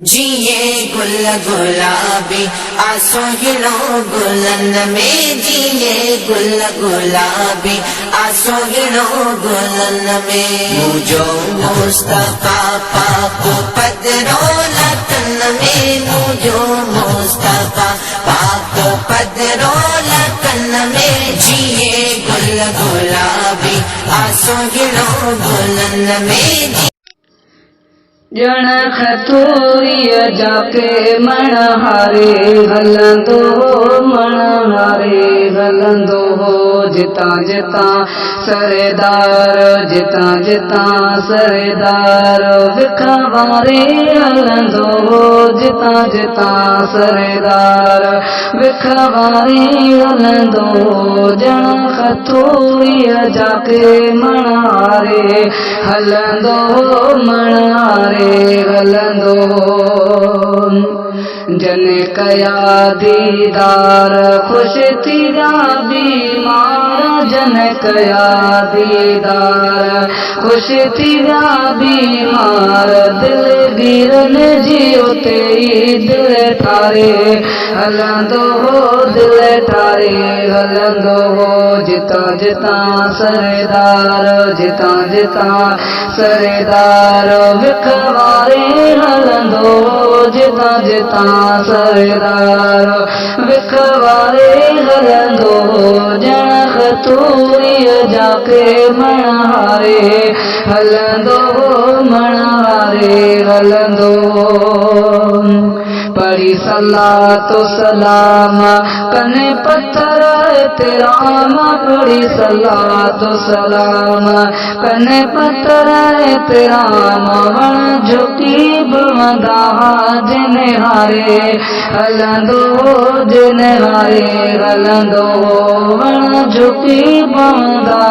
जिए गुल गुलाबी आंसू गिलो गुलन में, जिए गुल गुलाबी आंसू गिलो गुलन में। मुझो मुस्तफा पाक पदरो लतन में, मुझो मुस्तफा पाक पदरो लतन में। जिए गुल गुलाबी आंसू गिलो गुलन में। जण खतूरीअ जाके मण हारे हलंदो हो, मण हारे हलंदो हो। जितां जितां सरेदार, जितां जितां सरेदार विखवारे हलंदो हो। जितां जितां सरेदार विखवारे हलंदो हो। जण खतूरीअ जाके मण हारे हलंदो हो, मण हारे हलंदो। जन कया दीदार खुश थी विया बीमार, जन कया दीदार खुश थी विया बीमार। दिलगीरन जी उते दिल ठारे हलंदो हो, दिल ठारे हलंदो हो। जितां जितां सरेदार, जितां जितां सरेदार विखवारे हलंदो हो। जितां जितां सरेदार विखवारे हलंदो हो। जण खतूरीअ जाके मण हारे हलंदो हो, मण हारे हलंदो हो। पढ़ी सलातो सलाम कने पत्थर एहतराम, पढ़ी सलातो सलाम कने पत्थर एहतराम। वण झुकी बवंदा जिन हारे हलंदो हो, जिन हारे हलंदो हो। वण झुकी बवंदा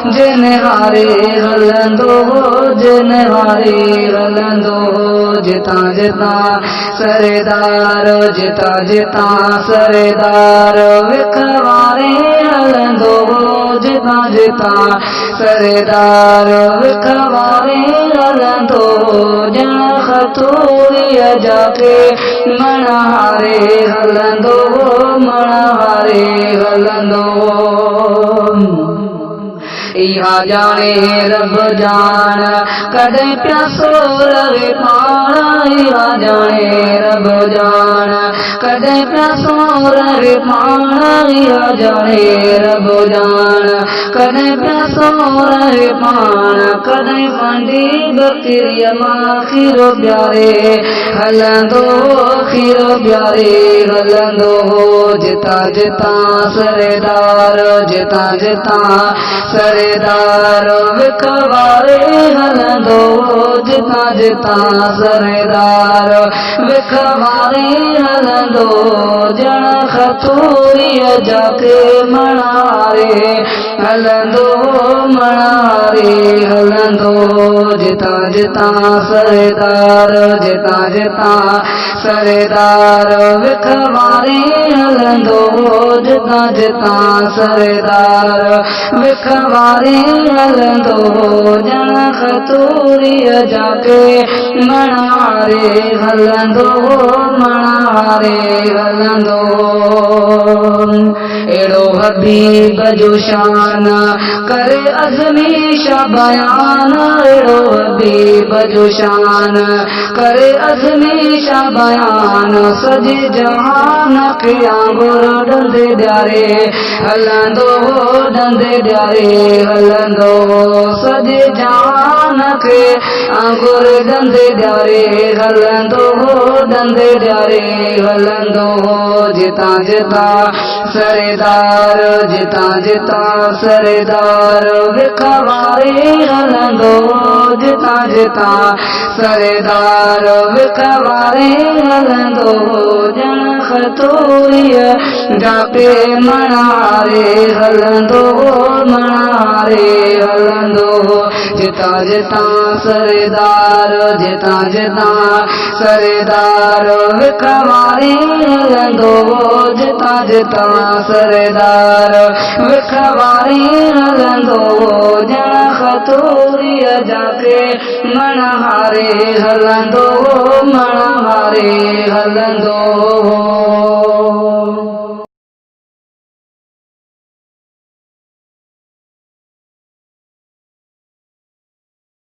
जिन हारे हलंदो हो, जिन हारे हलंदो हो। जितां जितां सरेदार, जितां जितां सरेदार विखवारे हलंदो हो। जितां जितां सरेदार विखवारे हलंदो हो। जण खतूरीअ जाके मण हारे हलंदो हो, मण हारे हलंदो हो। इहा जाने रब जान कॾहिं प्यासो रहे पाण, इहा जाने रब जान कॾहिं प्यासो रहे पाण। इहा जाने रब जान कॾहिं प्यासो रहे पाण। कॾहिं पंडी बकरीअ मां खीरो प्यारे हलंदो हो, खीरो प्यारे हलंदो हो। जितां जितां सरेदार, जितां जितां सरेदार विखवारे हलंदो हो। जितां जितां सरेदार विखवारे हलंदो हो। जण खतूरीअ जाके मण हारे हलंदो हो, मण हारे हलंदो हो। जितां जितां सरेदार, जितां जितां सरेदार विखवारे हलंदो हो। जितां जितां सरेदार विखवारे हलंदो हो। जण खतूरीअ जाके मण हारे हलंदो हो, मण हारे हलंदो हो। अहिड़ो हबीब जो शान करे अज़मी शाह बयान, अहिड़ो हबीब जो शान करे अज़मी शाह बयान। सॼे जहान खे आंगुर ॾंदे ॾियारे हलंदो हो, ॾंदे ॾियारे हलंदो हो। सॼे जहान खे आंगुर ॾंदे ॾियारे हलंदो हो, ॾंदे ॾियारे हलंदो हो। जितां जितां सरेदार, जितां जितां सरेदार विखवारे हलंदो हो। जितां जितां सरेदार विखवारे हलंदो हो। जण खतूरिय जाके मनारे हलंदो मनारे हलंदो जिता जिता सरदार जिता जिता सरदार विखवारे हलंदो जिता जिता सरदार विखवारे हलंदो ॼण खतूरिय जाके मनहारे हलंदो मनहारे हलंदो